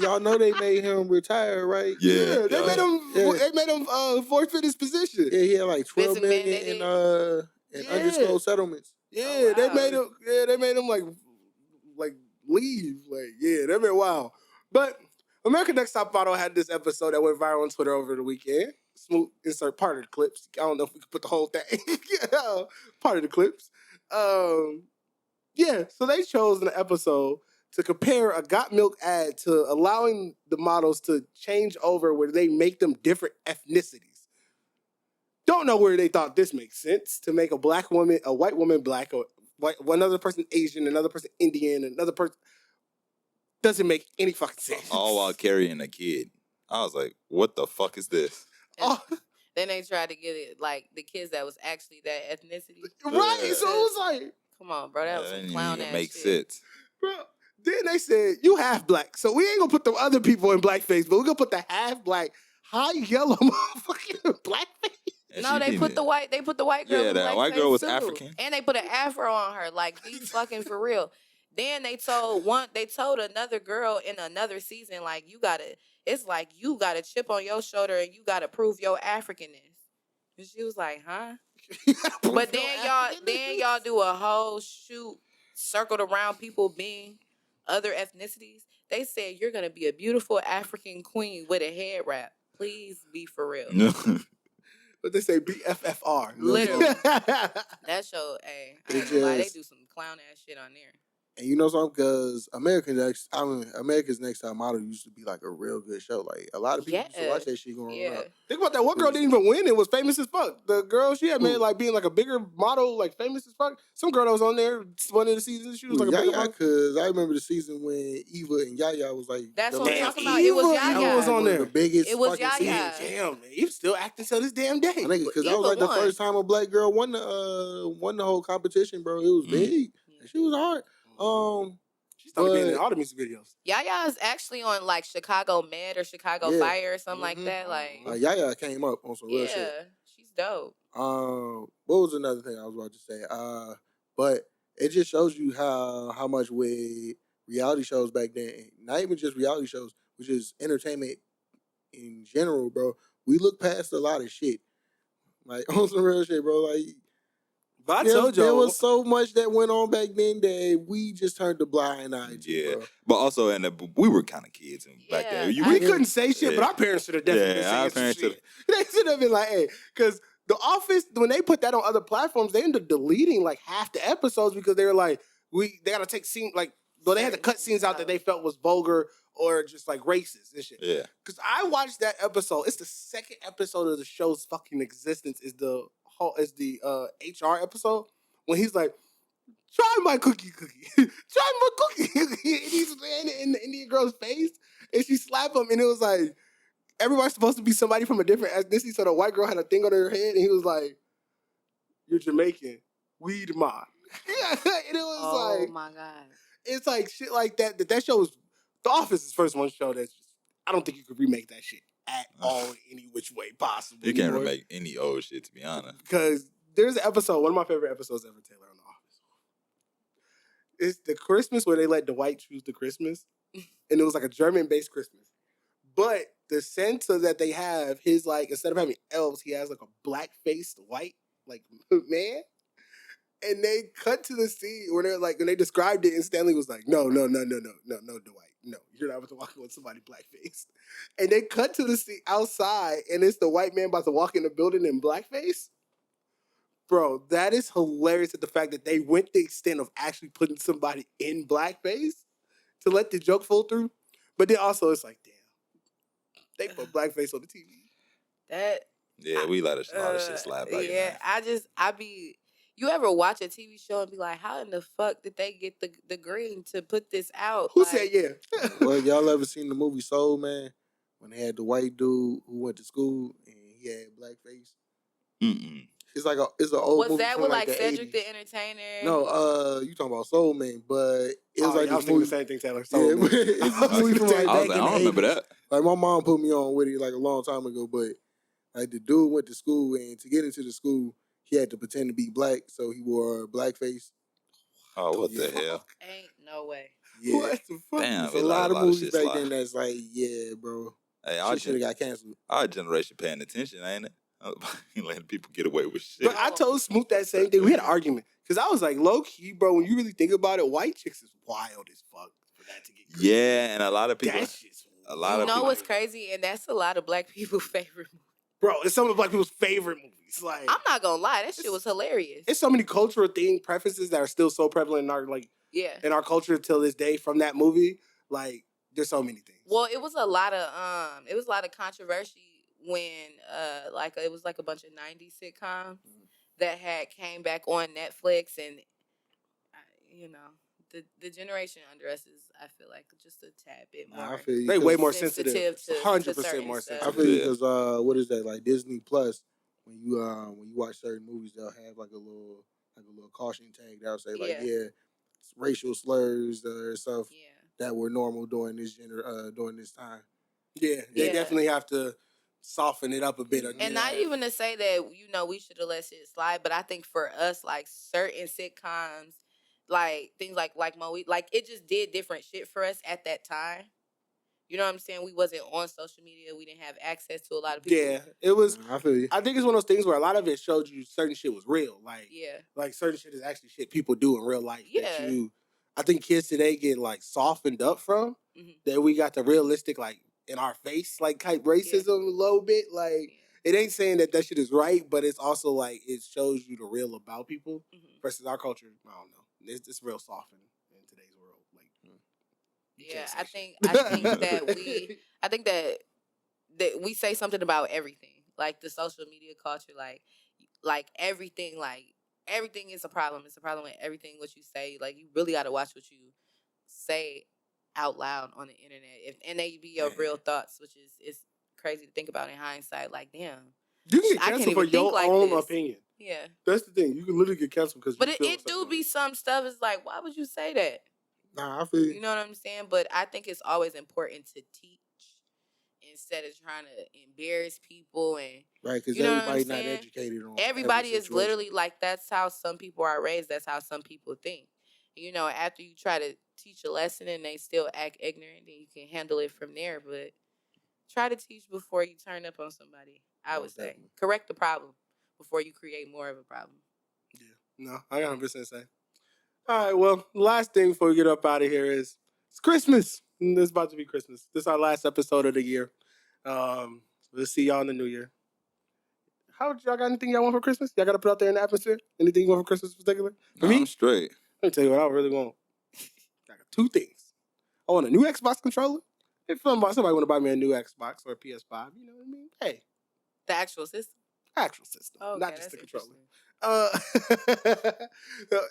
Y'all know they made him retire, right? yeah. They made him forfeit his position. Yeah, he had like 12 Vincent million Mann in Yeah. undisclosed settlements. Yeah, Oh, they wow. made him. Yeah, they made him like leave. Like, yeah, that been wild. But American Next Top Model had this episode that went viral on Twitter over the weekend. Smoot insert part of the clips. I don't know if we can put the whole thing. Yeah, part of the clips. Yeah, so they chose an episode to compare a Got Milk ad to allowing the models to change over where they make them different ethnicities. Don't know where they thought this makes sense to make a black woman, a white woman black, or one other person Asian, another person Indian, another person. Doesn't make any fucking sense. all while carrying a kid. I was like, what the fuck is this? Oh, Then they tried to get it like the kids that was actually that ethnicity. right, Yeah. so it was like, Come on, bro, that was That some didn't clown even ass make shit. sense. bro. Then they said, you half black, so we ain't gonna put the other people in blackface, but we're gonna put the half black, high yellow motherfucking in blackface. And No, she they didn't put even- the white. They put the white girl. Yeah, in that white girl was blackface, too. African. and they put an afro on her. Like, be fucking for real. Then they told another girl in another season, like, it's like you got a chip on your shoulder and you gotta prove your Africanness. And she was like, huh? But then y'all do a whole shoot circled around people being other ethnicities. They said you're gonna be a beautiful African queen with a head wrap. Please be for real. But they say BFFR. Literally. That show, hey, I ain't gonna lie, they do some clown ass shit on there. And you know something? Because America's Next Top Model used to be like a real good show. Like a lot of people used to watch that shit growing Yeah. up. Think about that. One girl didn't even win. It was famous as fuck. The girl she had made like being like a bigger model, like famous as fuck. Some girl that was on there one of the seasons. She was like a bigger Yaya, model. because I remember the season when Eva and Yaya was like. That's the what I'm last- talking about. It was Eva Yaya. was on one of there. The biggest. It was fucking Yaya. seasons. Damn, man, you still acting till this damn day. Because that Eva was like the won. first time a black girl won the whole competition, bro. It was big. She was hard. She started being in but- all the music videos. Yaya is actually on like Chicago Med or Chicago Yeah. Fire or something like that. Like, Yaya came up on some real shit. yeah, she's dope. What was another thing I was about to say? But it just shows you how much with reality shows back then, not even just reality shows, which is entertainment in general, bro. We look past a lot of shit, like on some real shit, bro. Like, But I there told y'all, was so much that went on back then that we just turned a blind eye to, Yeah. bro. But also, we were kind of kids back Yeah, there. we couldn't say shit, but Yeah. our parents should have definitely Yeah, our been saying parents some shit. They should have been like, hey, because The Office, when they put that on other platforms, they ended up deleting like half the episodes because they were like, they gotta take scenes like, well, they had to cut scenes out that they felt was vulgar or just like racist and shit. Yeah. Because I watched that episode. It's the second episode of the show's fucking existence. Is the HR episode when he's like, "Try my cookie, try my cookie," and he's laying it in the Indian girl's face, and she slapped him, and it was like everybody's supposed to be somebody from a different ethnicity. So the white girl had a thing on her head, and he was like, "You're Jamaican, weed ma." And it was like, my god. it's like shit like that. That show was The Office is the first one show that's just, I don't think you could remake that shit at all in any which way possible. You can't anymore. remake any old shit, to be honest. Because there's an episode, one of my favorite episodes ever, Taylor, on The Office. It's the Christmas where they let Dwight choose the Christmas. And it was like a German-based Christmas. But the sense of that they have, his like, instead of having elves, he has like a black-faced white like man. And they cut to the scene where they're like, when they described it, and Stanley was like, no, Dwight. No, you're not about to walk in with somebody blackface. And they cut to the scene outside, and it's the white man about to walk in the building in blackface. Bro, that is hilarious at the fact that they went the extent of actually putting somebody in blackface to let the joke fall through. But then also it's like, damn, they put blackface on the TV. That Yeah, we let a lot of shit slide back in yeah, there. I be. You ever watch a TV show and be like, how in the fuck did they get the green to put this out? Who Like, said yeah? Well, y'all ever seen the movie Soul Man? When they had the white dude who went to school and he had blackface. Mm-mm. It's an old was movie that from with like like the Cedric 80s. the Entertainer? No, you talking about Soul Man, but it was Oh, like I was this thinking movie. the same thing, Taylor. Yeah, So, but it's a movie from like I was back like, in I the don't remember 80s. that. Like my mom put me on with it like a long time ago, but like the dude went to school and to get into the school, he had to pretend to be black, so he wore blackface. Oh, what Yeah. the hell? Ain't no way. Yeah, what the fuck? Damn, there's we a let lot of movies shit back slide. then that's like, yeah, bro, Hey, our, shit should have got canceled. our generation paying attention, ain't it? Letting people get away with shit. But I told Smoot that same thing. We had an argument. Because I was like, low key, bro, when you really think about it, white chicks is wild as fuck for that to get crazy. Yeah, and a lot of people. That shit's A lot You of know people. what's crazy? And that's a lot of black people's favorite movie. Bro, it's some of black people's favorite movies. Like, I'm not gonna lie, that shit was hilarious. it's so many cultural preferences that are still so prevalent in our in our culture till this day from that movie. Like, there's so many things. Well, it was a lot of controversy when it was like a bunch of 90s sitcoms that had came back on Netflix, and the generation under us is, I feel like, just a tad bit more. I feel you. They way more sensitive sensitive. to 100% certain more stuff. I sensitive. feel you because what is that, like Disney Plus? When you watch certain movies, they'll have like a little caution tag that'll say like, Yeah. racial slurs or stuff Yeah. that were normal during this time. Yeah, they Yeah. definitely have to soften it up a bit. And not even to say that, we should have let shit slide, but I think for us, like, certain sitcoms, like things like Mo, like, it just did different shit for us at that time. You know what I'm saying? We wasn't on social media. We didn't have access to a lot of people. Yeah, it was. I feel you. I think it's one of those things where a lot of it showed you certain shit was real. Like, Yeah. like certain shit is actually shit people do in real life. Yeah. That I think kids today get like softened up from. Mhm. That we got the realistic, like, in our face, like, type racism a little bit. Like, it ain't saying that shit is right, but it's also like it shows you the real about people versus our culture. I don't know. It's real softened in today's world. Like, you Yeah, can't say I shit. think that we say something about everything, like the social media culture, like everything is a problem. It's a problem with everything what you say. Like, you really got to watch what you say out loud on the internet, and they be your real thoughts, which is it's crazy to think about in hindsight. Like, damn, You can get I can't canceled for even think your like own this. opinion. Yeah, That's the thing. You can literally get canceled because. but you it feel a do certain be way. some stuff. It's like, why would you say that? Nah, I feel you. You know what I'm saying? But I think it's always important to teach instead of trying to embarrass people, and Right, because you know what I'm everybody's not saying? educated on Everybody every is situation. literally like, that's how some people are raised. That's how some people think. You know, after you try to teach a lesson and they still act ignorant, then you can handle it from there. But try to teach before you turn up on somebody, I would Most say. definitely. Correct the problem before you create more of a problem. Yeah. No, I got 100% say. All right, well, last thing before we get up out of here is it's Christmas. It's about to be Christmas. This is our last episode of the year. We'll see y'all in the new year. Y'all got anything y'all want for Christmas? Y'all got to put out there in the atmosphere? Anything you want for Christmas in particular? For No, me, I'm straight. let me tell you what I really want. I got two things. I want a new Xbox controller. If somebody want to buy me a new Xbox or a PS5, you know what I mean? Hey, The actual system? actual system, Oh, okay, not just that's the controller.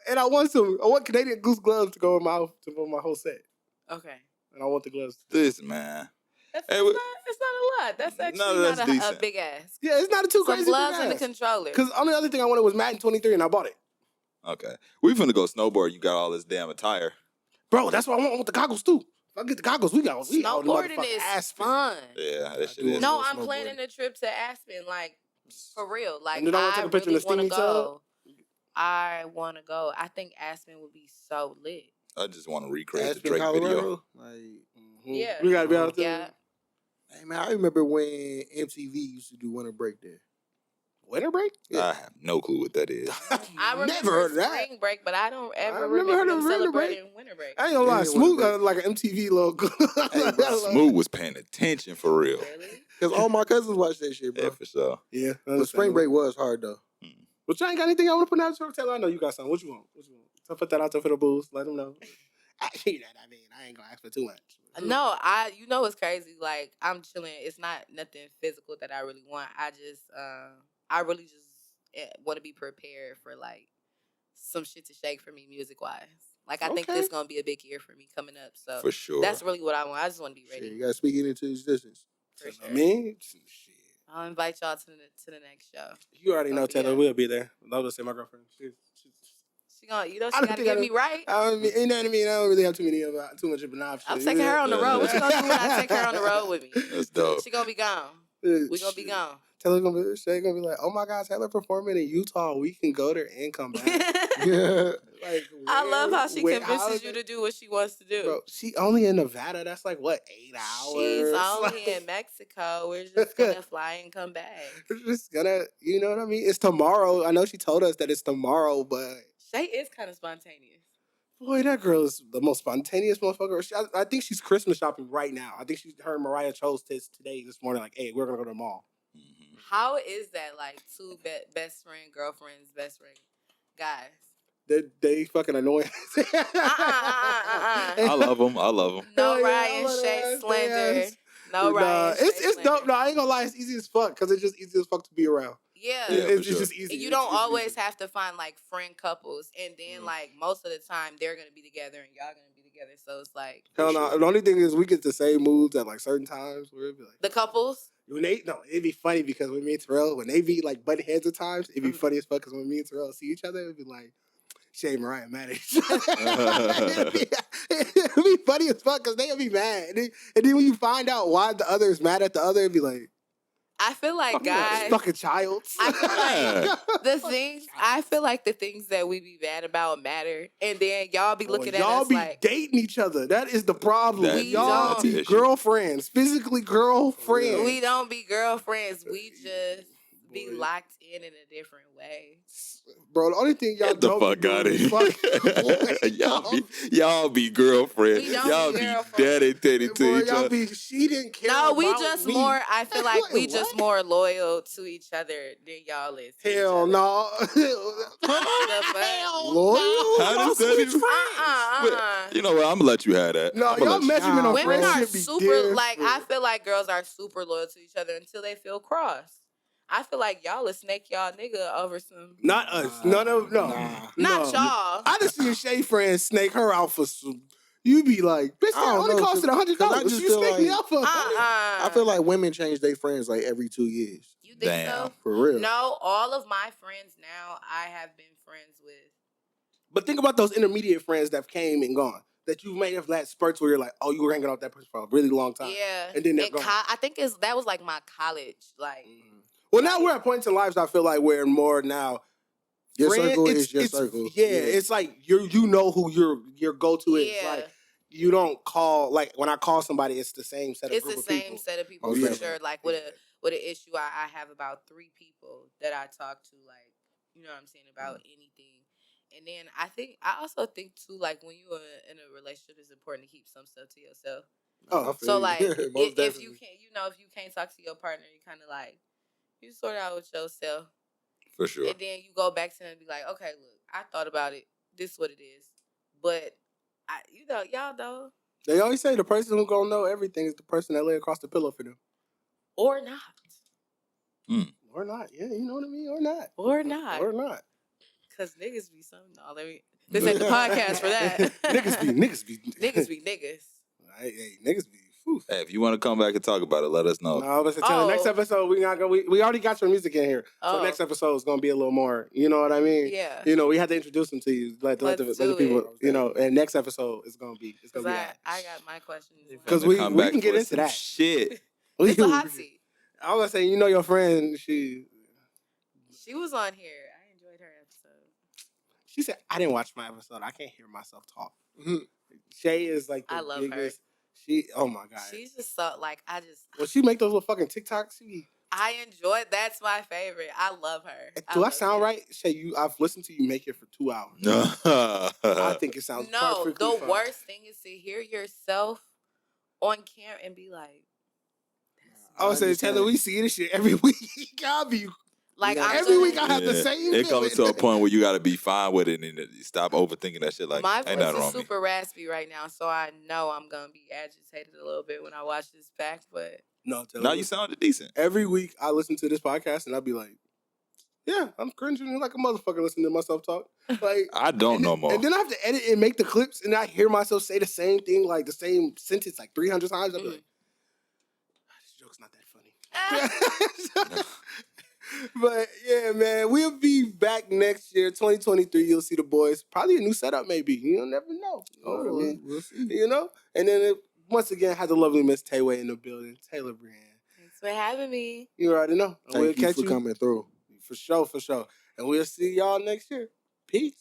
And I want Canadian Goose gloves to go in my whole set. Okay. And I want the gloves. This man. That's Hey, not a lot. That's actually that's not a decent. big ask. Yeah, it's not a too Some crazy gloves big and a ass. controller. Because the only other thing I wanted was Madden 23, and I bought it. Okay. We finna go snowboard. You got all this damn attire. Bro, that's what I want with the goggles too. If I get the goggles, we out in Snowboarding motherfucking is Aspen. fun. Yeah, that shit do is. No, wanna I'm go planning snowboarding. a trip to Aspen, like, for real. Like, And then I wanna take a picture in really the want to steamy tub. go. I want to go. I think Aspen would be so lit. I just want to recreate Aspen, the Drake Colorado. video. Like, Yeah. We gotta be out there. Yeah. hey man, I remember when MTV used to do winter break there. Winter break? I have no clue what that is. I remember Never heard of that. spring break, but I don't ever I've never heard remember of them winter break. celebrating winter break. I ain't gonna lie, Yeah, Smooth winter like an MTV logo. Hey, bro, Smoot was paying attention for real. Really? Because all my cousins watch that shit, bro. Yeah, for sure. Yeah, But spring break was hard though. But y'all ain't got anything I want to put out there? Taylor, I know you got something. What you want? So put that out there for the bulls. Let them know. I ain't gonna ask for too much. No, you know what's crazy? Like, I'm chilling. It's not nothing physical that I really want. I really just want to be prepared for, like, some shit to shake for me music-wise. Like, I think this is going to be a big year for me coming up. So For sure. that's really what I want. I just want to be ready. Shit, you gotta speak it into existence. For sure. I mean, shit. I'll invite y'all to the next show. You already know, Taylor. We'll be there. I'll just say my girlfriend. She gotta get me right. I mean, you know what I mean? I don't really have too much of an option. I'm taking her on the road. What you gonna do when I take her on the road with me? That's dope. She gonna be gone. We gonna be gone. Taylor's gonna be like, oh my God, Taylor performing in Utah. We can go there and come back. Yeah. Like, I love how she convinces you to do what she wants to do. Bro, she only in Nevada. That's like, what, 8 hours? She's only in Mexico. We're just gonna fly and come back. We're just gonna, you know what I mean? It's tomorrow. I know she told us that it's tomorrow, but Shay is kind of spontaneous. boy, that girl is the most spontaneous motherfucker. I think she's Christmas shopping right now. I think her and Mariah chose this morning, like, hey, we're gonna go to the mall. How is that, like, two best friend, girlfriends, best friend guys? They fucking annoying. I love them. No Ryan, Shay Slender. No Ryan, it's dope. No, I ain't gonna lie. It's easy as fuck because it's just easy as fuck to be around. Yeah. It's sure. just easy. You don't always have to find, like, friend couples. And then, like, most of the time, they're going to be together and y'all going to be together. So it's like... Hell no. The only thing is we get the same moods at, like, certain times. Where it'd be like... The couples? It'd be funny because when me and Terrell, when they be, like, butting heads at times, it'd be funny as fuck because when me and Terrell see each other, it'd be like... Shay and Mariah mad at each other. It'd be funny as fuck because they'll be mad. And then when you find out why the other is mad at the other, it'd be like... I feel like guys... Fucking child. I feel like the things that we be mad about matter. And then y'all be looking at us like... Y'all be dating each other. That is the problem. Y'all don't. be girlfriends. Physically girlfriends. We don't be girlfriends. We just be locked in a different way. Bro, the only thing y'all Get the don't fuck be out of doing here. y'all be girlfriends. We don't Y'all be be girlfriends. dedicated to Boy, each y'all other. be, she didn't care No, we about just me. more, I feel like we Like, just what? more loyal to each other than y'all is. to each Hell other. no. Loyal? How does that even... You know what? I'm going to let you have that. No, I'ma y'all let you- measurement on Women are friendship be super, different. like, I feel like girls are super loyal to each other until they feel crossed. I feel like y'all will snake y'all nigga over some. Not us. No. Not y'all. I just see a Shay friend snake her out for some. You be like, bitch, that only costed $100. I just You feel snake me like- out for. I feel like women change their friends like every 2 years. You think Damn. so? For real. No, all of my friends now I have been friends with. But think about those intermediate friends that came and gone. That you may have had spurts where you're like, oh, you were hanging out with that person for a really long time. Yeah. And then they're gone. I think that was like my college. Like, Well, now we're at points in lives I feel like we're more now. Your friend- circle it's- is your it's- circle. Yeah, it's like you know who your go-to is. Yeah. Like, you don't call, like, when I call somebody, it's the same set of it's group the of same people. set of people Most for definitely. sure. Like with an issue, I have about 3 people that I talk to. Like, you know what I'm saying, about anything. And then I also think too, like, when you are in a relationship, it's important to keep some stuff to yourself. Oh, I feel So you. like, Most if you definitely. can't, if you can't talk to your partner, you kind of like, you sort out with yourself. For sure. And then you go back to them and be like, okay, look, I thought about it. This is what it is. But y'all know. They always say the person who's gonna know everything is the person that lay across the pillow for them. Or not. Or not. Yeah, you know what I mean? Or not. Or not. Or not. Because niggas be something. No, this ain't the podcast for that. Niggas be. Niggas be niggas. Hey, niggas be. Whew. Hey, if you want to come back and talk about it, let us know. No, but tell the next episode we not go. We already got your music in here, so next episode is gonna be a little more. You know what I mean? Yeah. You know, we had to introduce them to you, let the people. You know, and next episode is gonna be. It's gonna be. I got my questions. Because we can get into that shit. It's a hot seat. I was gonna say, you know, your friend, she was on here. I enjoyed her episode. She said, "I didn't watch my episode. I can't hear myself talk." Shay is like the I love biggest. her. Oh my god. She's just so like When she make those little fucking TikToks, I enjoy. That's my favorite. I love her. Do I sound right? Shay, I've listened to you make it for 2 hours. I think it sounds perfectly the fine. worst thing is to hear yourself on camera and be like, I would say, Taylor, we see this shit every week. I'll be Like Yeah. I'm Every gonna- week I have the same. It comes to a comment. point where you got to be fine with it and stop overthinking that shit. Like, my ain't voice nothing is wrong with me. super raspy right now, so I know I'm gonna be agitated a little bit when I watch this back. But No, Taylor, No, you sounded decent. every week I listen to this podcast and I'll be like, yeah, I'm cringing like a motherfucker listening to myself talk. Like I don't no more. And then I have to edit and make the clips, and I hear myself say the same thing, like the same sentence, like 300 times. I'll be like, this joke's not that funny. But yeah, man, we'll be back next year, 2023. You'll see the boys. Probably a new setup, maybe. You'll never know. You know what I mean? We'll see. You know? And then once again, had the lovely Miss Tayway in the building, Tailor Briann. thanks for having me. You already know. And Thank you for coming through. For sure, for sure. And we'll see y'all next year. Peace.